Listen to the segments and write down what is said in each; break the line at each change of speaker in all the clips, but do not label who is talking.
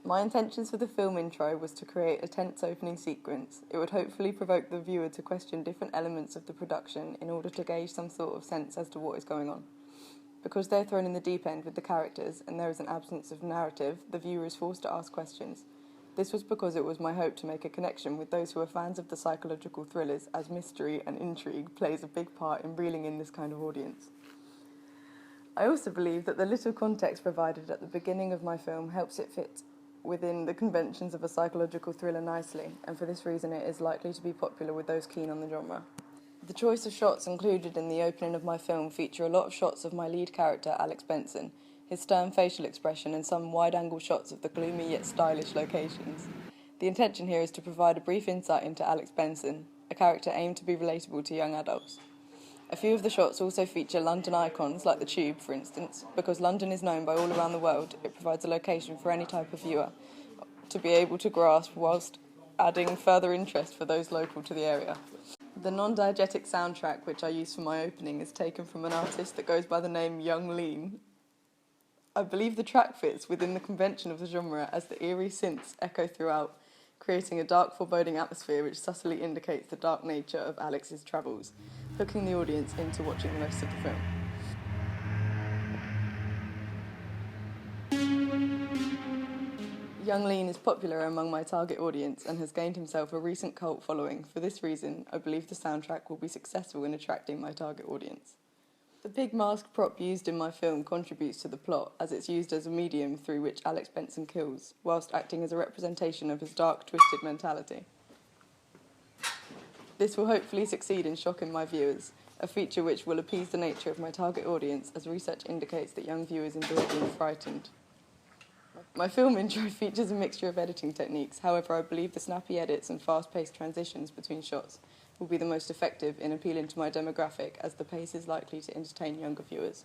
My intentions for the film intro was to create a tense opening sequence. It would hopefully provoke the viewer to question different elements of the production in order to gauge some sort of sense as to what is going on. Because they're thrown in the deep end with the characters and there is an absence of narrative, the viewer is forced to ask questions. This was because it was my hope to make a connection with those who are fans of the psychological thrillers, as mystery and intrigue plays a big part in reeling in this kind of audience. I also believe that the little context provided at the beginning of my film helps it fit within the conventions of a psychological thriller nicely, and for this reason it is likely to be popular with those keen on the genre. The choice of shots included in the opening of my film feature a lot of shots of my lead character, Alex Benson, his stern facial expression and some wide-angle shots of the gloomy yet stylish locations. The intention here is to provide a brief insight into Alex Benson, a character aimed to be relatable to young adults. A few of the shots also feature London icons, like the Tube, for instance. Because London is known by all around the world, it provides a location for any type of viewer to be able to grasp, whilst adding further interest for those local to the area. The non-diegetic soundtrack which I use for my opening is taken from an artist that goes by the name Young Lean. I believe the track fits within the convention of the genre as the eerie synths echo throughout, creating a dark, foreboding atmosphere which subtly indicates the dark nature of Alex's travels, hooking the audience into watching the rest of the film. Young Lean is popular among my target audience and has gained himself a recent cult following. For this reason, I believe the soundtrack will be successful in attracting my target audience. The pig mask prop used in my film contributes to the plot, as it's used as a medium through which Alex Benson kills, whilst acting as a representation of his dark, twisted mentality. This will hopefully succeed in shocking my viewers, a feature which will appease the nature of my target audience, as research indicates that young viewers enjoy being frightened. My film intro features a mixture of editing techniques, however I believe the snappy edits and fast-paced transitions between shots will be the most effective in appealing to my demographic, as the pace is likely to entertain younger viewers.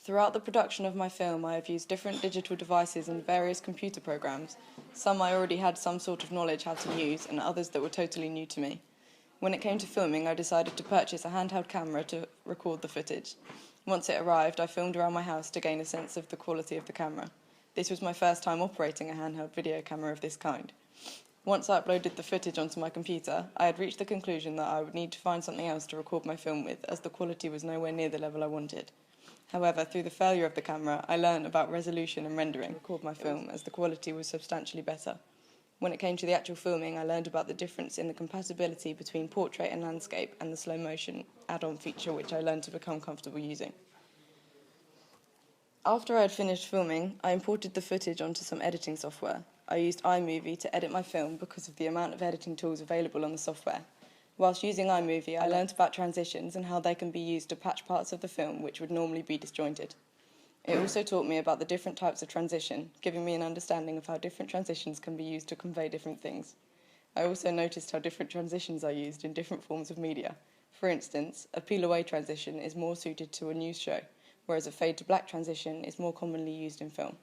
Throughout the production of my film, I have used different digital devices and various computer programs. Some I already had some sort of knowledge how to use, and others that were totally new to me. When it came to filming, I decided to purchase a handheld camera to record the footage. Once it arrived, I filmed around my house to gain a sense of the quality of the camera. This was my first time operating a handheld video camera of this kind. Once I uploaded the footage onto my computer, I had reached the conclusion that I would need to find something else to record my film with, as the quality was nowhere near the level I wanted. However, through the failure of the camera, I learned about resolution and rendering to record my film, as the quality was substantially better. When it came to the actual filming, I learned about the difference in the compatibility between portrait and landscape and the slow motion add-on feature, which I learned to become comfortable using. After I had finished filming, I imported the footage onto some editing software. I used iMovie to edit my film because of the amount of editing tools available on the software. Whilst using iMovie, I learnt about transitions and how they can be used to patch parts of the film which would normally be disjointed. It also taught me about the different types of transition, giving me an understanding of how different transitions can be used to convey different things. I also noticed how different transitions are used in different forms of media. For instance, a peel away transition is more suited to a news show, whereas a fade to black transition is more commonly used in film.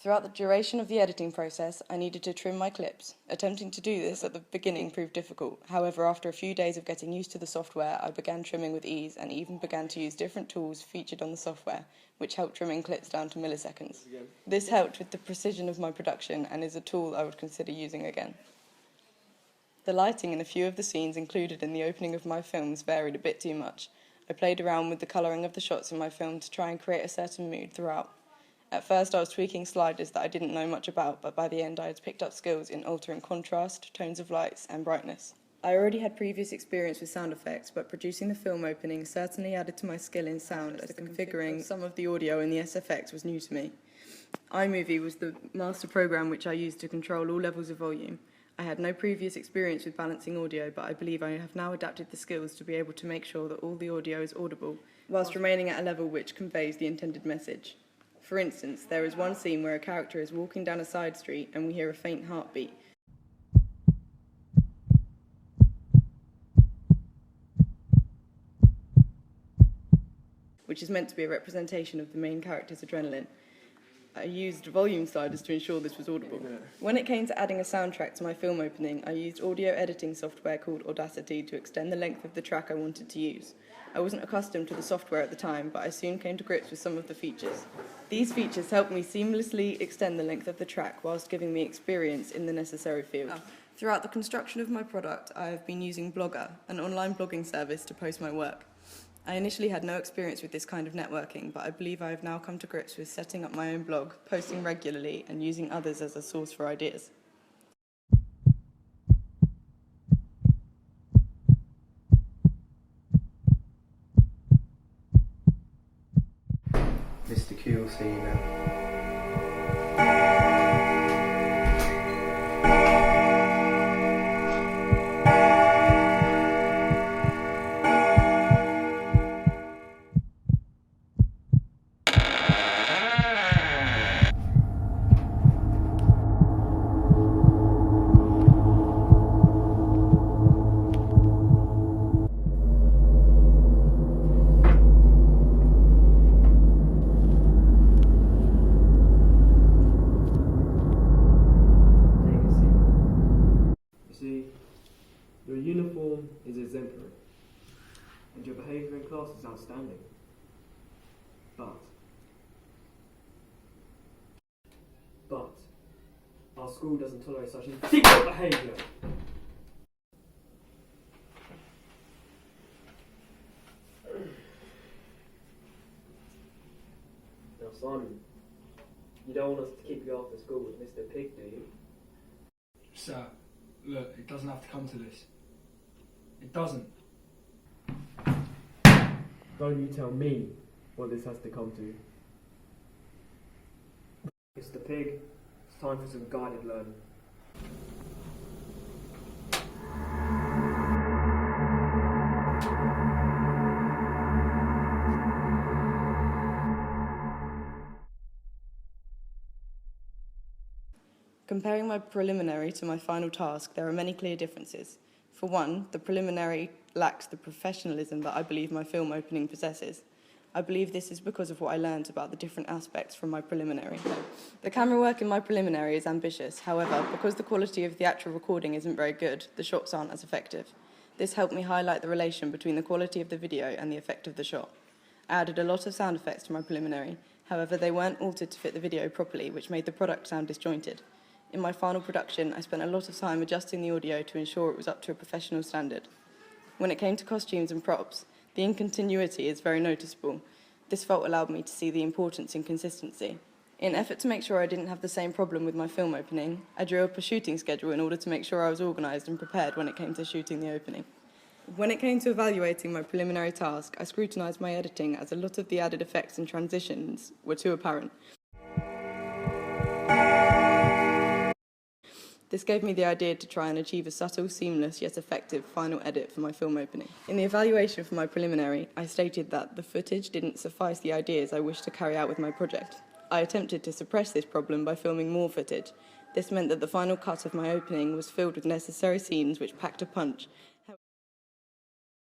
Throughout the duration of the editing process, I needed to trim my clips. Attempting to do this at the beginning proved difficult. However, after a few days of getting used to the software, I began trimming with ease and even began to use different tools featured on the software, which helped trimming clips down to milliseconds. This helped with the precision of my production and is a tool I would consider using again. The lighting in a few of the scenes included in the opening of my films varied a bit too much. I played around with the colouring of the shots in my film to try and create a certain mood throughout. At first I was tweaking sliders that I didn't know much about, but by the end I had picked up skills in altering contrast, tones of lights and brightness. I already had previous experience with sound effects, but producing the film opening certainly added to my skill in sound, as the configuring some of the audio in the SFX was new to me. iMovie was the master program which I used to control all levels of volume. I had no previous experience with balancing audio, but I believe I have now adapted the skills to be able to make sure that all the audio is audible, whilst remaining at a level which conveys the intended message. For instance, there is one scene where a character is walking down a side street and we hear a faint heartbeat. Which is meant to be a representation of the main character's adrenaline. I used volume sliders to ensure this was audible. When it came to adding a soundtrack to my film opening, I used audio editing software called Audacity to extend the length of the track I wanted to use. I wasn't accustomed to the software at the time, but I soon came to grips with some of the features. These features helped me seamlessly extend the length of the track whilst giving me experience in the necessary field. Throughout the construction of my product, I have been using Blogger, an online blogging service, to post my work. I initially had no experience with this kind of networking, but I believe I have now come to grips with setting up my own blog, posting regularly, and using others as a source for ideas.
Mr. Q will see you now.
Your uniform is exemplary, and your behaviour in class is outstanding. But our school doesn't tolerate such indignant behaviour. Now, Simon, you don't want us to keep you after school with Mr. Pig, do you?
Sir, look, it doesn't have to come to this. It doesn't.
Don't you tell me what this has to come to. Mr. Pig, it's time for some guided learning.
Comparing my preliminary to my final task, there are many clear differences. For one, the preliminary lacks the professionalism that I believe my film opening possesses. I believe this is because of what I learned about the different aspects from my preliminary. The camera work in my preliminary is ambitious, however, because the quality of the actual recording isn't very good, the shots aren't as effective. This helped me highlight the relation between the quality of the video and the effect of the shot. I added a lot of sound effects to my preliminary, however they weren't altered to fit the video properly, which made the product sound disjointed. In my final production, I spent a lot of time adjusting the audio to ensure it was up to a professional standard. When it came to costumes and props, the incontinuity is very noticeable. This fault allowed me to see the importance in consistency. In an effort to make sure I didn't have the same problem with my film opening, I drew up a shooting schedule in order to make sure I was organised and prepared when it came to shooting the opening. When it came to evaluating my preliminary task, I scrutinised my editing as a lot of the added effects and transitions were too apparent. This gave me the idea to try and achieve a subtle, seamless, yet effective final edit for my film opening. In the evaluation for my preliminary, I stated that the footage didn't suffice the ideas I wished to carry out with my project. I attempted to suppress this problem by filming more footage. This meant that the final cut of my opening was filled with necessary scenes which packed a punch